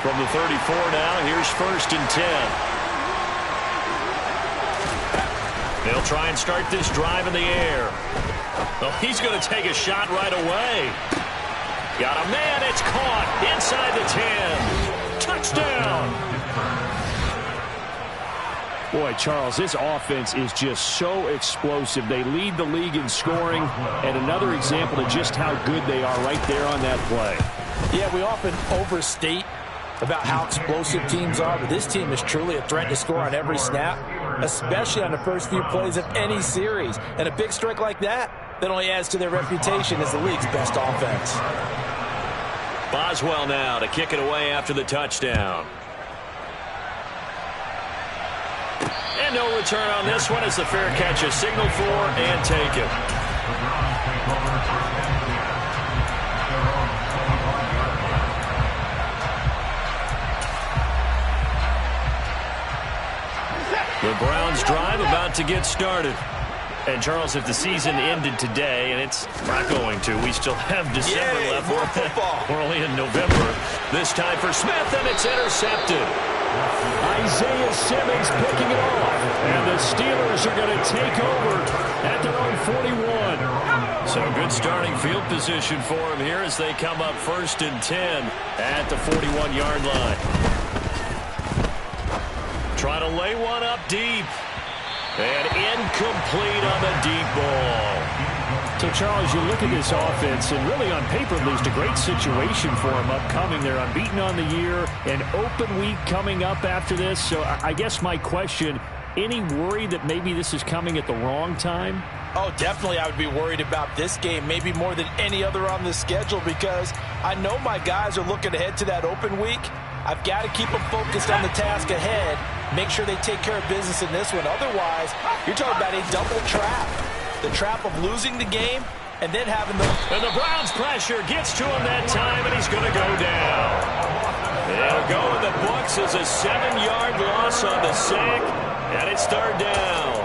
From the 34 now, here's 1st and 10. They'll try and start this drive in the air. Oh, he's going to take a shot right away. Got a man, it's caught inside the 10. Touchdown. Boy, Charles, this offense is just so explosive. They lead the league in scoring, and another example of just how good they are right there on that play. Yeah, we often overstate about how explosive teams are, but this team is truly a threat to score on every snap, especially on the first few plays of any series. And a big strike like that only adds to their reputation as the league's best offense. Boswell now to kick it away after the touchdown. And no return on this one as the fair catch is signaled for and taken. The Browns drive about to get started. And, Charles, if the season ended today, and it's not going to, we still have December left. More football. We're only in November. This time for Smith, and it's intercepted. Isaiah Simmons picking it off. And the Steelers are going to take over at their own 41. So good starting field position for him here as they come up 1st and 10 at the 41-yard line. Try to lay one up deep. And incomplete on the deep ball. So, Charles, you look at this offense, and really on paper, at least, a great situation for them upcoming. They're unbeaten on the year, an open week coming up after this. So I guess my question, any worry that maybe this is coming at the wrong time? Oh, definitely I would be worried about this game, maybe more than any other on the schedule, because I know my guys are looking ahead to that open week. I've got to keep them focused on the task ahead, make sure they take care of business in this one. Otherwise, you're talking about a double trap. The trap of losing the game and then having the... And the Browns pressure gets to him that time, and he's going to go down. It'll go in the books as a 7-yard loss on the sack, and it's 3rd down.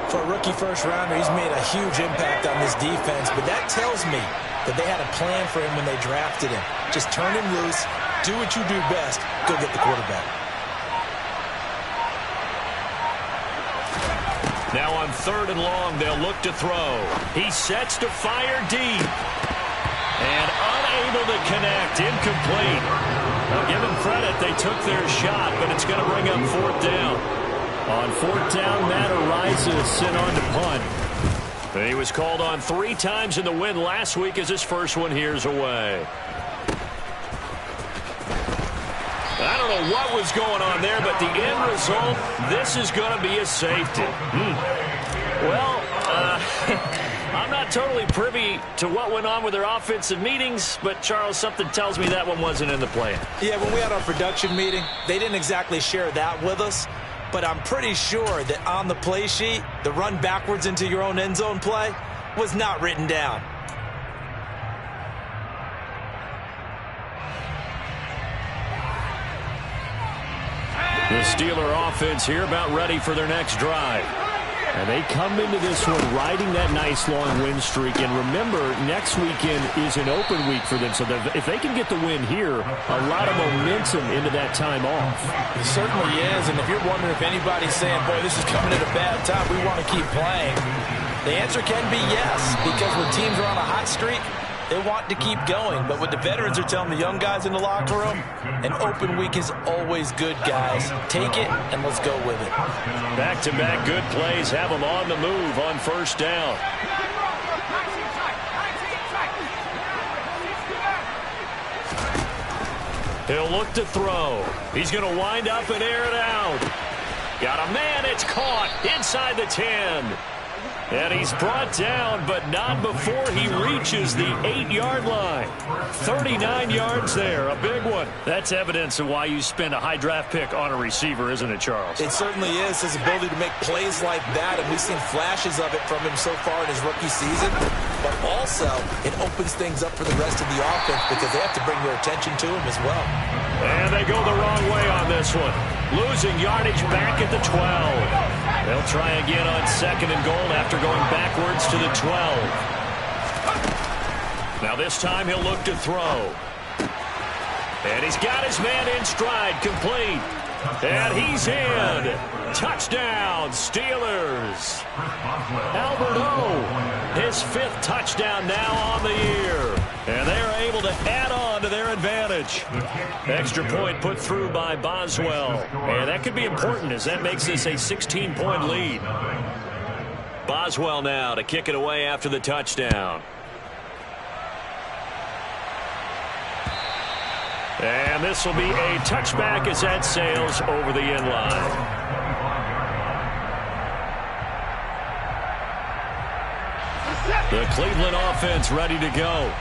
For a rookie first-rounder, he's made a huge impact on this defense, but that tells me that they had a plan for him when they drafted him. Just turn him loose, do what you do best, go get the quarterback. Now on 3rd and long, they'll look to throw. He sets to fire deep. And unable to connect, incomplete. Now give him credit, they took their shot, but it's going to bring up 4th down. On 4th down, Matt Araiza sent on to punt. He was called on 3 times in the win last week as his first one here's away. I don't know what was going on there, but the end result, this is going to be a safety. Well, I'm not totally privy to what went on with their offensive meetings, but, Charles, something tells me that one wasn't in the plan. Yeah, when we had our production meeting, they didn't exactly share that with us, but I'm pretty sure that on the play sheet, the run backwards into your own end zone play was not written down. The Steeler offense here about ready for their next drive. And they come into this one riding that nice long win streak. And remember, next weekend is an open week for them. So if they can get the win here, a lot of momentum into that time off. It certainly is. And if you're wondering if anybody's saying, boy, this is coming at a bad time, we want to keep playing, the answer can be yes. Because when teams are on a hot streak, they want to keep going. But what the veterans are telling the young guys in the locker room, an open week is always good, guys. Take it, and let's go with it. Back-to-back good plays have them on the move on 1st down. He'll look to throw. He's going to wind up and air it out. Got a man, it's caught inside the 10. And he's brought down, but not before he reaches the 8-yard line. 39 yards there, a big one. That's evidence of why you spend a high draft pick on a receiver, isn't it, Charles? It certainly is, his ability to make plays like that, and we've seen flashes of it from him so far in his rookie season. But also, it opens things up for the rest of the offense because they have to bring their attention to him as well. And they go the wrong way on this one. Losing yardage back at the 12. They'll try again on 2nd and goal after going backwards to the 12. Now this time he'll look to throw. And he's got his man in stride, complete. And he's in. Touchdown, Steelers. Albert O, his 5th touchdown now on the year. And they're able to add on to their advantage. Extra point put through by Boswell. And that could be important as that makes this a 16-point lead. Boswell now to kick it away after the touchdown. And this will be a touchback as that sails over the end line. The Cleveland offense ready to go.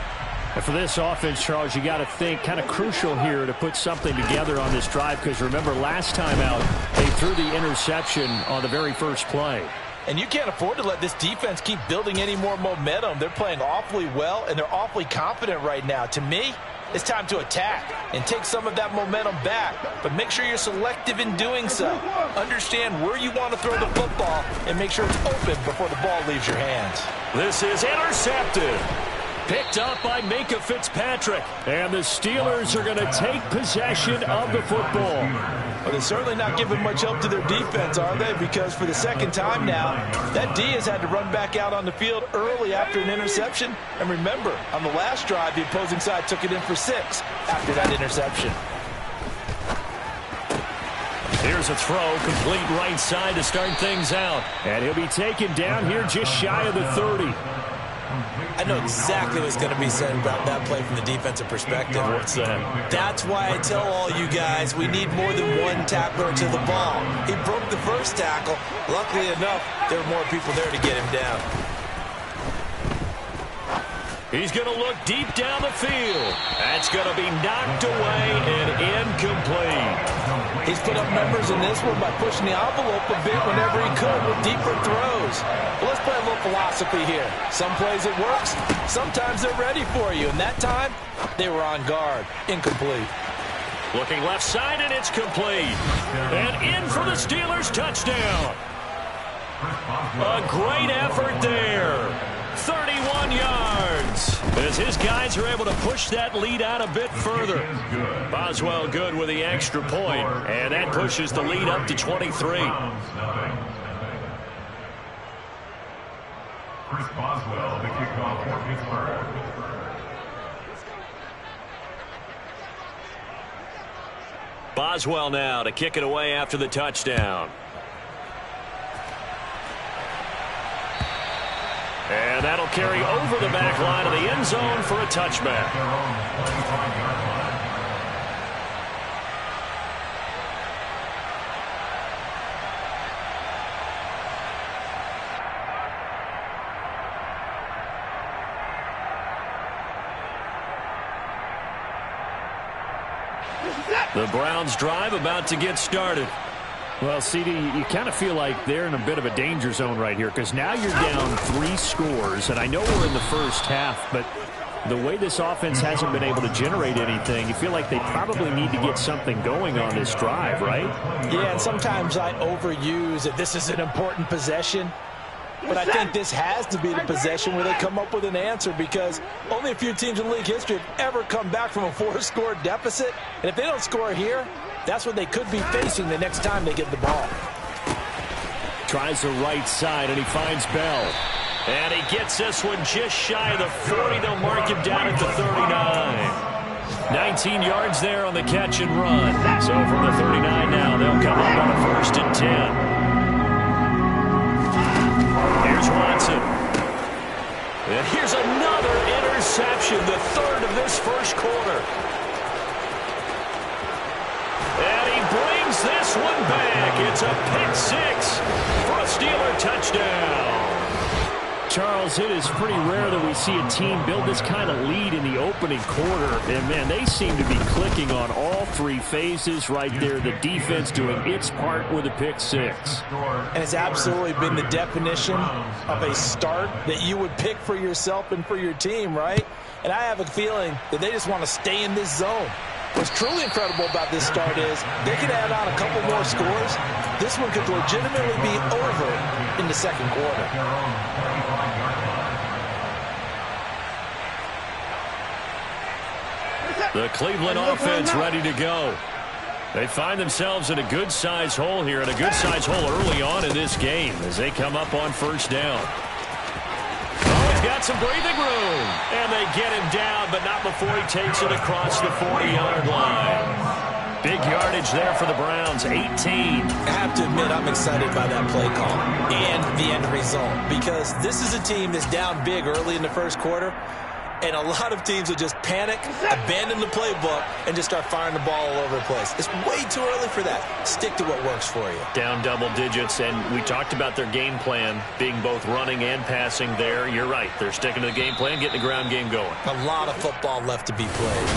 And for this offense, Charles, you got to think kind of crucial here to put something together on this drive, because remember last time out they threw the interception on the very first play. And you can't afford to let this defense keep building any more momentum. They're playing awfully well, and they're awfully confident right now. To me, it's time to attack and take some of that momentum back, but make sure you're selective in doing so. Understand where you want to throw the football and make sure it's open before the ball leaves your hands. This is intercepted. Picked up by Minka Fitzpatrick. And the Steelers are going to take possession of the football. Well, they're certainly not giving much help to their defense, are they? Because for the second time now, that D has had to run back out on the field early after an interception. And remember, on the last drive, the opposing side took it in for 6 after that interception. Here's a throw, complete right side to start things out. And he'll be taken down here just shy of the 30. I know exactly what's going to be said about that play from the defensive perspective. What's that? That's why I tell all you guys we need more than one tackler to the ball. He broke the first tackle. Luckily enough, there were more people there to get him down. He's going to look deep down the field. That's going to be knocked away and incomplete. He's put up numbers in this one by pushing the envelope a bit whenever he could with deeper throws. But let's play a little philosophy here. Some plays it works. Sometimes they're ready for you. And that time, they were on guard. Incomplete. Looking left side, and it's complete. And in for the Steelers touchdown. A great effort there. 31 yards as his guys are able to push that lead out a bit further. Boswell good with the extra point, and that pushes the lead up to 23. Chris Boswell, the kickoff for Pittsburgh. Boswell now to kick it away after the touchdown. And that'll carry over the back line of the end zone for a touchback. The Browns drive about to get started. Well, CD, you kind of feel like they're in a bit of a danger zone right here, because now you're down 3 scores, and I know we're in the first half, but the way this offense hasn't been able to generate anything, you feel like they probably need to get something going on this drive, right? Yeah, and sometimes I overuse that this is an important possession. But I think this has to be the possession where they come up with an answer, because only a few teams in league history have ever come back from a 4-score deficit. And if they don't score here, that's what they could be facing the next time they get the ball. Tries the right side, and he finds Bell. And he gets this one just shy of the 40. They'll mark him down at the 39. 19 yards there on the catch and run. So from the 39 now, they'll come up on a 1st and 10. Here's Watson. And here's another interception, the 3rd of this first quarter. And he brings this one back. It's a pick 6 for a Steeler touchdown. Charles, it is pretty rare that we see a team build this kind of lead in the opening quarter. And, man, they seem to be clicking on all 3 phases right there. The defense doing its part with a pick 6. And it's absolutely been the definition of a start that you would pick for yourself and for your team, right? And I have a feeling that they just want to stay in this zone. What's truly incredible about this start is they could add on a couple more scores. This one could legitimately be over in the second quarter. The Cleveland offense ready to go. They find themselves in a good-sized hole here, and a good-sized hole early on in this game as they come up on first down. Oh, he's got some breathing room. And they get him down, but not before he takes it across the 40-yard line. Big yardage there for the Browns, 18. I have to admit, I'm excited by that play call and the end result, because this is a team that's down big early in the first quarter, and a lot of teams will just panic, abandon the playbook, and just start firing the ball all over the place. It's way too early for that. Stick to what works for you. Down double digits, and we talked about their game plan being both running and passing there. You're right. They're sticking to the game plan, getting the ground game going. A lot of football left to be played.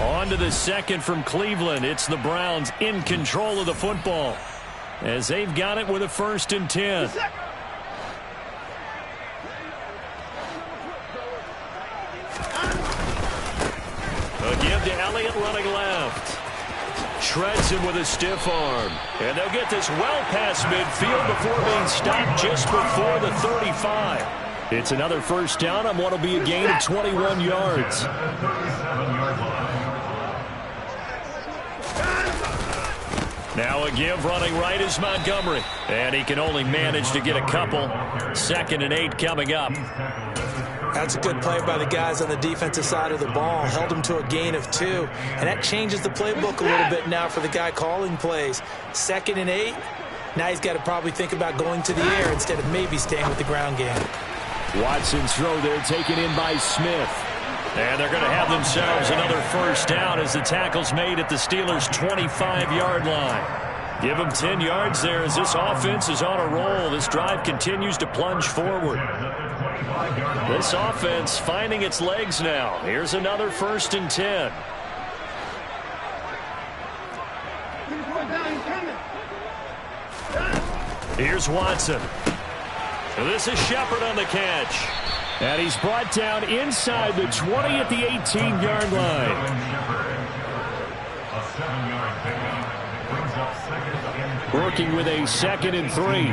On to the second from Cleveland. It's the Browns in control of the football as they've got it with a 1st and 10. A give to Elliott running left. Shreds him with a stiff arm. And they'll get this well past midfield before being stopped just before the 35. It's another first down on what will be a gain of 21 yards. Now a give running right is Montgomery. And he can only manage to get a couple. 2nd and 8 coming up. That's a good play by the guys on the defensive side of the ball. Held them to a gain of 2. And that changes the playbook a little bit now for the guy calling plays. 2nd and 8. Now he's got to probably think about going to the air instead of maybe staying with the ground game. Watson's throw there taken in by Smith. And they're going to have themselves another first down as the tackle's made at the Steelers' 25-yard line. Give them 10 yards there as this offense is on a roll. This drive continues to plunge forward. This offense finding its legs now. Here's another 1st and 10. Here's Watson. So this is Shepard on the catch. And he's brought down inside the 20 at the 18-yard line. Working with a 2nd and 3.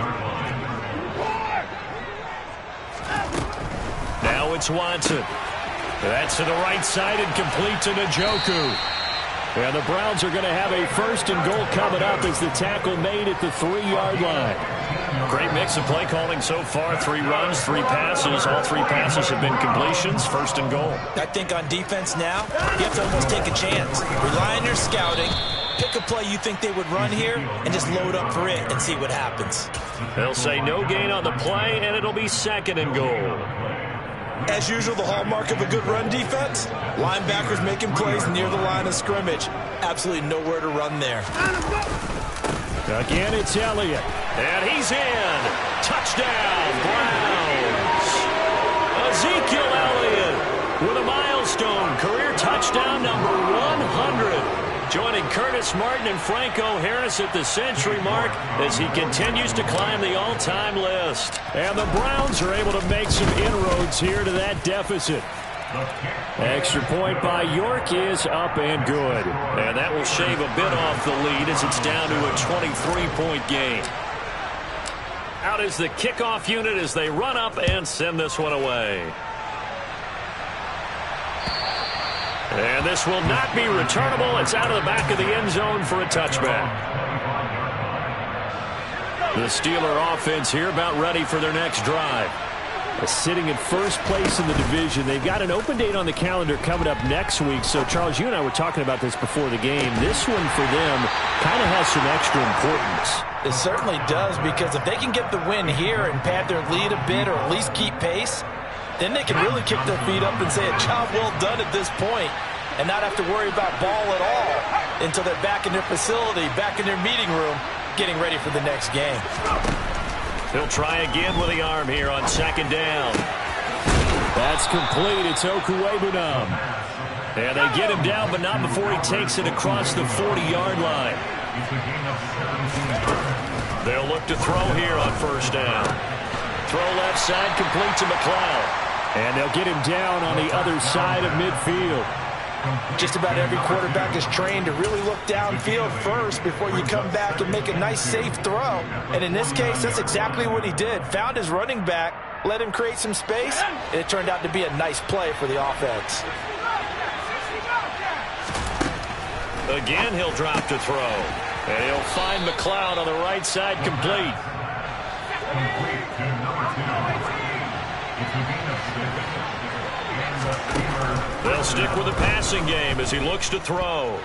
Now it's Watson. That's to the right side and complete to Njoku. And the Browns are going to have a 1st and goal coming up as the tackle made at the 3-yard line. Great mix of play calling so far. 3 runs, 3 passes. All 3 passes have been completions. 1st and goal. I think on defense now, you have to almost take a chance. Rely on your scouting. Pick a play you think they would run here and just load up for it and see what happens. They'll say no gain on the play, and it'll be 2nd and goal. As usual, the hallmark of a good run defense, linebackers making plays near the line of scrimmage. Absolutely nowhere to run there. Again, it's Elliott. And he's in. Touchdown, Browns. Ezekiel Elliott with a milestone career touchdown number 100. Joining Curtis Martin and Franco Harris at the century mark as he continues to climb the all-time list. And the Browns are able to make some inroads here to that deficit. Extra point by York is up and good. And that will shave a bit off the lead as it's down to a 23-point game. Out is the kickoff unit as they run up and send this one away. And this will not be returnable. It's out of the back of the end zone for a touchback. The Steeler offense here about ready for their next drive. Sitting in first place in the division. They've got an open date on the calendar coming up next week. So, Charles, you and I were talking about this before the game. This one for them kind of has some extra importance. It certainly does, because if they can get the win here and pad their lead a bit or at least keep pace, then they can really kick their feet up and say a job well done at this point and not have to worry about ball at all until they're back in their facility, back in their meeting room, getting ready for the next game. He'll try again with the arm here on 2nd down. That's complete. It's Okuwebunam. And they get him down, but not before he takes it across the 40-yard line. They'll look to throw here on 1st down. Throw left side, complete to McLeod. And they'll get him down on the other side of midfield. Just about every quarterback is trained to really look downfield first before you come back and make a nice, safe throw. And in this case, that's exactly what he did. Found his running back, let him create some space, and it turned out to be a nice play for the offense. Again, he'll drop to throw. And he'll find McLeod on the right side, complete. Complete to number 2. It's a gain of 6. They'll stick with the passing game as he looks to throw.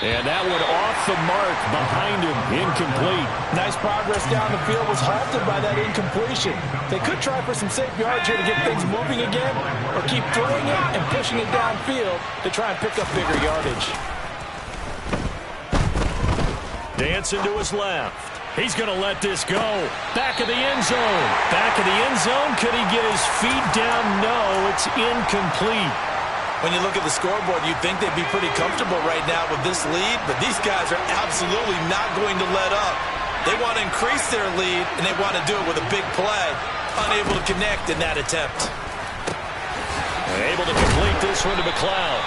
And that one off the mark behind him, incomplete. Nice progress down the field, was halted by that incompletion. They could try for some safe yards here to get things moving again, or keep throwing it and pushing it downfield to try and pick up bigger yardage. Dancing to his left. He's going to let this go. Back of the end zone. Back of the end zone. Could he get his feet down? No, it's incomplete. When you look at the scoreboard, you'd think they'd be pretty comfortable right now with this lead, but these guys are absolutely not going to let up. They want to increase their lead, and they want to do it with a big play. Unable to connect in that attempt. Able to complete this one to McLeod.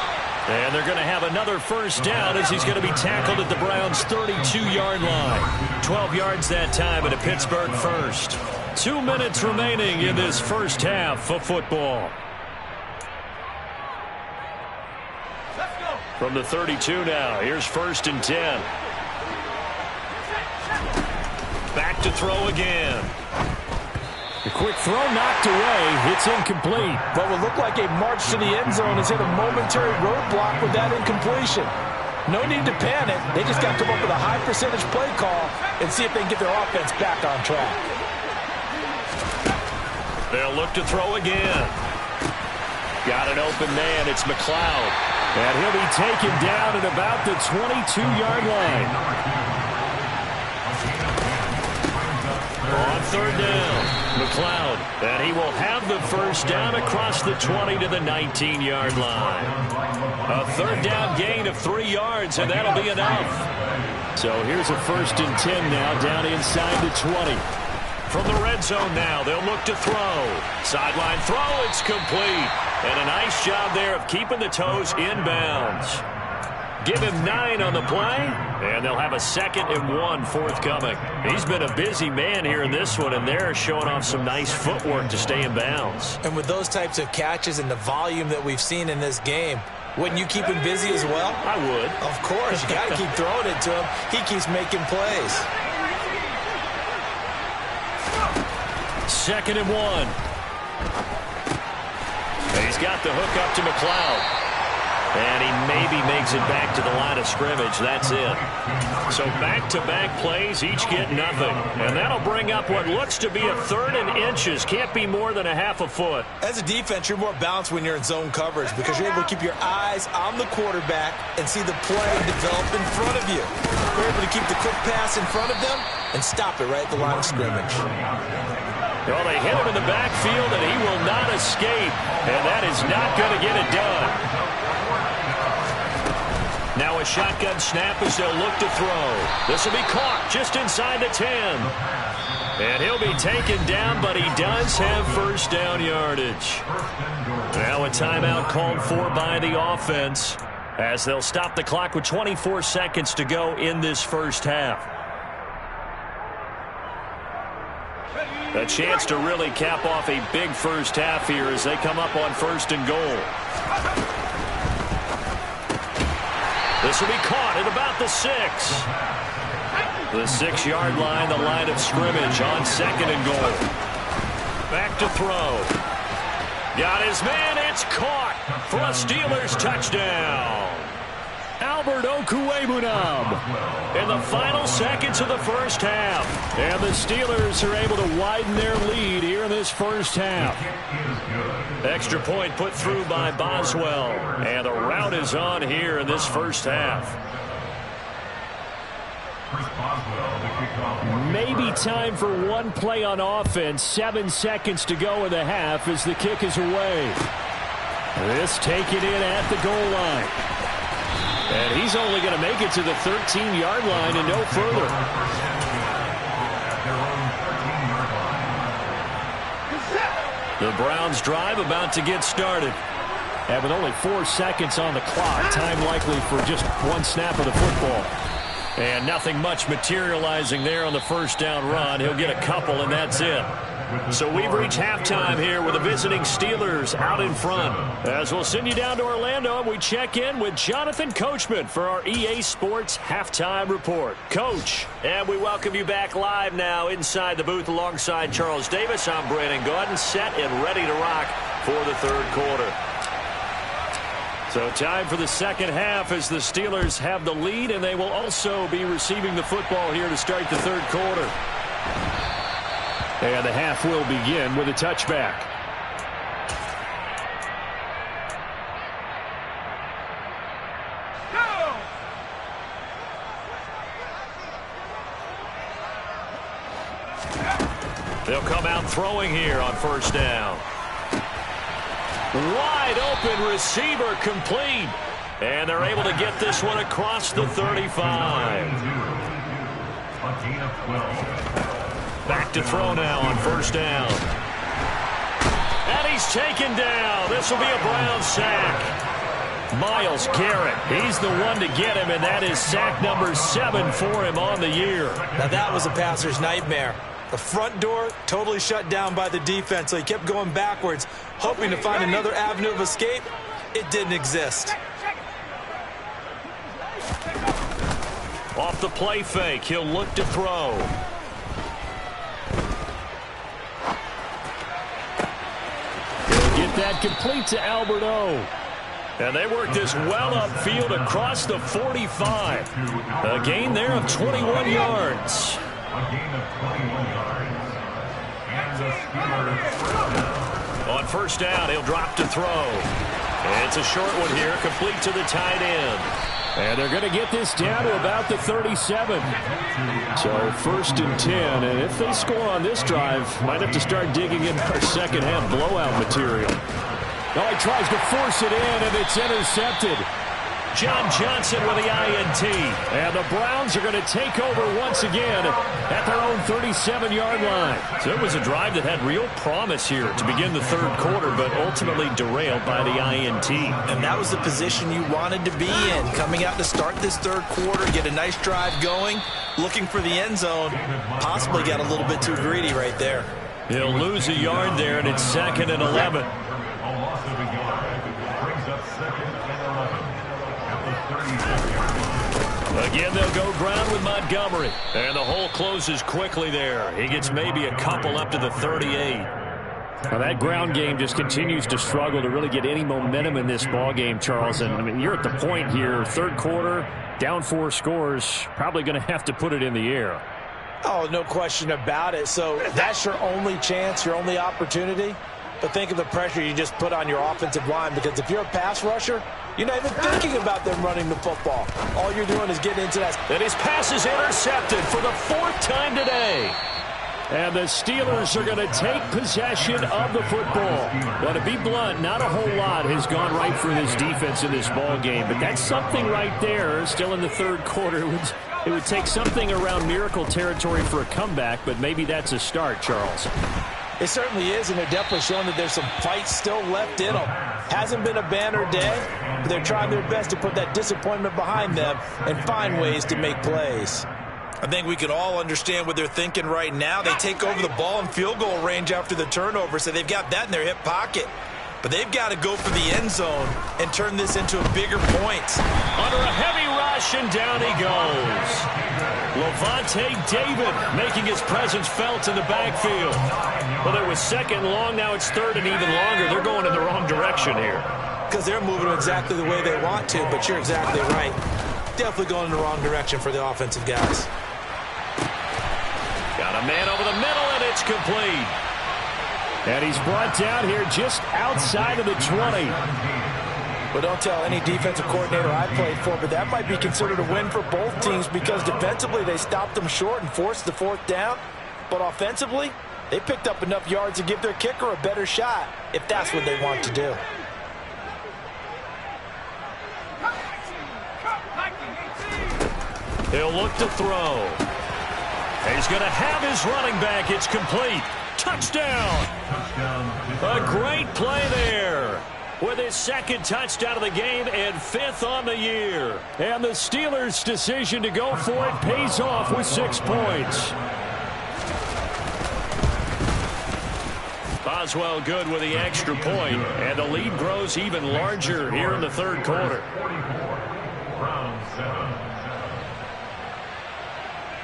And they're going to have another first down as he's going to be tackled at the Browns' 32-yard line. 12 yards that time at a Pittsburgh first. 2 minutes remaining in this first half of football. From the 32 now, here's 1st and 10. Back to throw again. The quick throw knocked away. It's incomplete. What would look like a march to the end zone has hit a momentary roadblock with that incompletion. No need to panic. They just got to come up with a high percentage play call and see if they can get their offense back on track. They'll look to throw again. Got an open man. It's McLeod. And he'll be taken down at about the 22-yard line. On 3rd down, McLeod. And he will have the first down across the 20 to the 19-yard line. A 3rd down gain of 3 yards, and that'll be enough. So here's a 1st and 10 now, down inside the 20. From the red zone now, they'll look to throw. Sideline throw, it's complete. And a nice job there of keeping the toes inbounds. Give him 9 on the play, and they'll have a 2nd and 1 forthcoming. He's been a busy man here in this one, and they're showing off some nice footwork to stay in bounds. And with those types of catches and the volume that we've seen in this game, wouldn't you keep him busy as well? I would. Of course. You got to keep throwing it to him. He keeps making plays. 2nd and 1. He's got the hook up to McLeod. And he maybe makes it back to the line of scrimmage. That's it. So back-to-back plays, each get nothing. And that'll bring up what looks to be a 3rd and inches. Can't be more than a half a foot. As a defense, you're more balanced when you're in zone coverage because you're able to keep your eyes on the quarterback and see the play develop in front of you. You're able to keep the quick pass in front of them and stop it right at the line of scrimmage. Well, they hit him in the backfield, and he will not escape. And that is not going to get it done. Now a shotgun snap as they'll look to throw. This will be caught just inside the 10. And he'll be taken down, but he does have first down yardage. Now a timeout called for by the offense as they'll stop the clock with 24 seconds to go in this first half. A chance to really cap off a big first half here as they come up on 1st and goal. This will be caught at about the 6. The 6-yard line, the line of scrimmage on 2nd and goal. Back to throw. Got his man, it's caught for a Steelers touchdown. Albert Okwuegbunam In the final seconds of the first half. And the Steelers are able to widen their lead here in this first half. Extra point put through by Boswell. And the route is on here in this first half. Maybe time for one play on offense. 7 seconds to go in the half as the kick is away. This taken in at the goal line. And he's only going to make it to the 13-yard line and no further. The Browns drive about to get started. And with only 4 seconds on the clock, time likely for just one snap of the football. And nothing much materializing there on the first down run. He'll get a couple, and that's it. So we've reached halftime here with the visiting Steelers out in front. As we'll send you down to Orlando, we check in with Jonathan Coachman for our EA Sports Halftime Report. Coach, and we welcome you back live now inside the booth alongside Charles Davis. I'm Brandon Gordon, set and ready to rock for the third quarter. So time for the second half as the Steelers have the lead, and they will also be receiving the football here to start the third quarter. And the half will begin with a touchback. They'll come out throwing here on first down. Wide open receiver complete. And they're able to get this one across the 35. A gain of 12. Back to throw now on first down. And he's taken down. This will be a Brown sack. Myles Garrett, he's the one to get him, and that is sack number 7 for him on the year. Now that was a passer's nightmare. The front door totally shut down by the defense, so he kept going backwards, hoping to find another avenue of escape. It didn't exist. Off the play fake, he'll look to throw. Get that complete to Albert O. And they work this well upfield across the 45. A gain there of 21 yards. A gain of 21 yards. And the Steelers first down. On first down, he'll drop to throw. And it's a short one here, complete to the tight end. And they're going to get this down to about the 37. So first and 10, and if they score on this drive, might have to start digging in our second half blowout material. Oh, he tries to force it in, and it's intercepted. John Johnson with the INT. And the Browns are going to take over once again at their own 37-yard line. So it was a drive that had real promise here to begin the third quarter, but ultimately derailed by the INT. And that was the position you wanted to be in, coming out to start this third quarter, get a nice drive going, looking for the end zone. Possibly got a little bit too greedy right there. He'll lose a yard there, and it's 2nd and 11. A loss of a yard brings up 2nd and 11. Again, they'll go ground with Montgomery. And the hole closes quickly there. He gets maybe a couple up to the 38. Now that ground game just continues to struggle to really get any momentum in this ball game, Charles. And I mean, you're at the point here, third quarter, down 4 scores, probably going to have to put it in the air. Oh, no question about it. So that's your only chance, your only opportunity. But think of the pressure you just put on your offensive line, because if you're a pass rusher, you're not even thinking about them running the football. All you're doing is getting into that. And his pass is intercepted for the 4th time today. And the Steelers are going to take possession of the football. But to be blunt, not a whole lot has gone right for this defense in this ball game. But that's something right there, still in the third quarter. It would take something around miracle territory for a comeback, but maybe that's a start, Charles. It certainly is, and they're definitely showing that there's some fight still left in them. Hasn't been a banner day, but they're trying their best to put that disappointment behind them and find ways to make plays. I think we can all understand what they're thinking right now. They take over the ball in field goal range after the turnover, so they've got that in their hip pocket. But they've got to go for the end zone and turn this into a bigger point. Under a heavy rush, and down he goes. Levante David making his presence felt in the backfield. Well, it was 2nd long, now it's 3rd and even longer. They're going in the wrong direction here. Because they're moving exactly the way they want to, but you're exactly right. Definitely going in the wrong direction for the offensive guys. Got a man over the middle, and it's complete. And he's brought down here just outside of the 20. But don't tell any defensive coordinator I played for, but that might be considered a win for both teams, because defensively they stopped them short and forced the 4th down. But offensively, they picked up enough yards to give their kicker a better shot, if that's what they want to do. He'll look to throw. He's going to have his running back. It's complete. Touchdown. A great play there. With his 2nd touchdown of the game and 5th on the year. And the Steelers' decision to go for it pays off with 6 points. Boswell good with the extra point, and the lead grows even larger here in the third quarter. 44, round 7.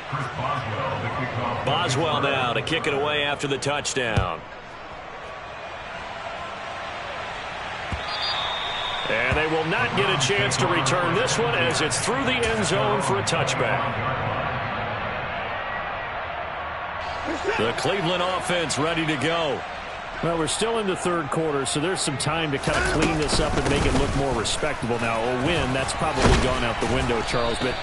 Chris Boswell, the kickoff. Boswell now to kick it away after the touchdown. And they will not get a chance to return this one as it's through the end zone for a touchback. The Cleveland offense ready to go. Well, we're still in the third quarter, so there's some time to kind of clean this up and make it look more respectable. Now, a win, that's probably gone out the window, Charles, but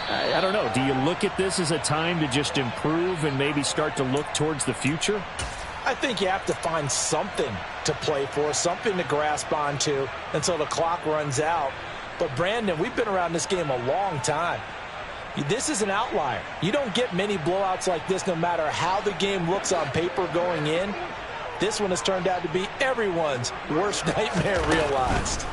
I don't know. Do you look at this as a time to just improve and maybe start to look towards the future? I think you have to find something to play for, something to grasp onto until the clock runs out. But, Brandon, we've been around this game a long time. This is an outlier. You don't get many blowouts like this no matter how the game looks on paper going in. This one has turned out to be everyone's worst nightmare realized.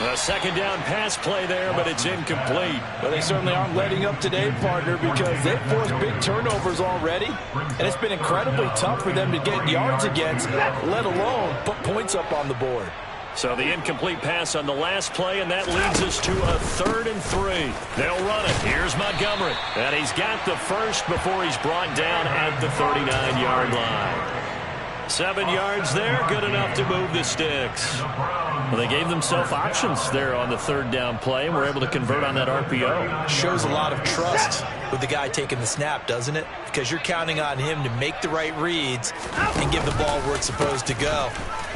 A second down pass play there, but it's incomplete. Well, they certainly aren't letting up today, partner, because they've forced big turnovers already, and it's been incredibly tough for them to get yards against, let alone put points up on the board. So the incomplete pass on the last play, and that leads us to a 3rd and 3. They'll run it. Here's Montgomery. And he's got the first before he's brought down at the 39-yard line. 7 yards there, good enough to move the sticks. Well, they gave themselves options there on the 3rd down play, and were able to convert on that RPO. Shows a lot of trust with the guy taking the snap, doesn't it? Because you're counting on him to make the right reads and give the ball where it's supposed to go.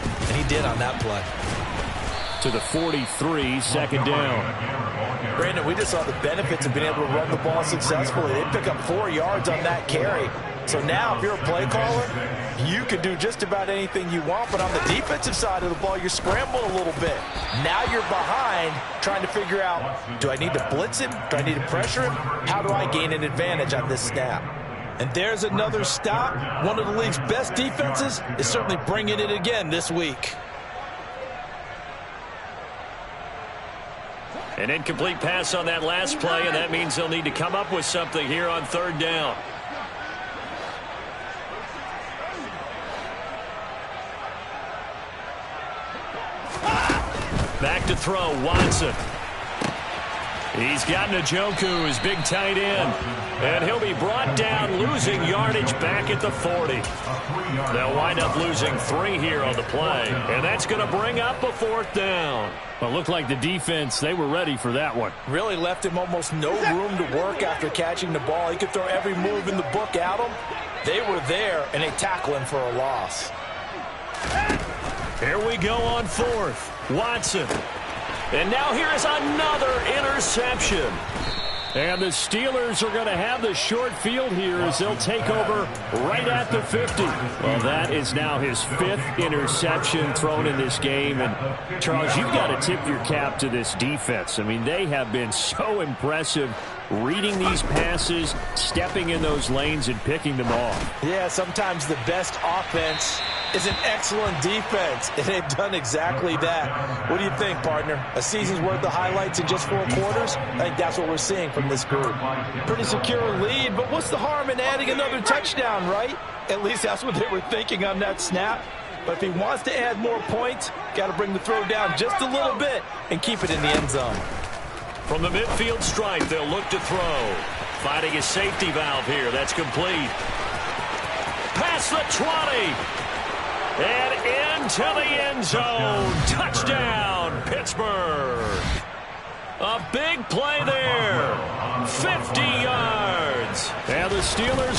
And he did on that play. To the 43, 2nd down. Brandon, we just saw the benefits of being able to run the ball successfully. They pick up 4 yards on that carry. So now if you're a play caller, you can do just about anything you want. But on the defensive side of the ball, you're scrambling a little bit. Now you're behind trying to figure out, do I need to blitz him? Do I need to pressure him? How do I gain an advantage on this snap? And there's another stop. One of the league's best defenses is certainly bringing it again this week. An incomplete pass on that last play, and that means they'll need to come up with something here on 3rd down. Back to throw, Watson. He's got Njoku, his big tight end. And he'll be brought down, losing yardage back at the 40. They'll wind up losing 3 here on the play. And that's going to bring up a 4th down. Well, it looked like the defense, they were ready for that one. Really left him almost no room to work after catching the ball. He could throw every move in the book at him. They were there, and they tackle him for a loss. Here we go on 4th. Watson. And now here is another interception. And the Steelers are going to have the short field here as they'll take over right at the 50. Well, that is now his 5th interception thrown in this game. And, Charles, you've got to tip your cap to this defense. I mean, they have been so impressive reading these passes, stepping in those lanes, and picking them off. Yeah, sometimes the best offense is an excellent defense, and they've done exactly that. What do you think, partner? A season's worth of highlights in just 4 quarters? I think that's what we're seeing from this group. Pretty secure lead, but what's the harm in adding another touchdown, right? At least that's what they were thinking on that snap. But if he wants to add more points, got to bring the throw down just a little bit and keep it in the end zone. From the midfield stripe, they'll look to throw. Finding a safety valve here. That's complete. Past the 20. And into the end zone. Touchdown, Pittsburgh. A big play there. 50 yards. And the Steelers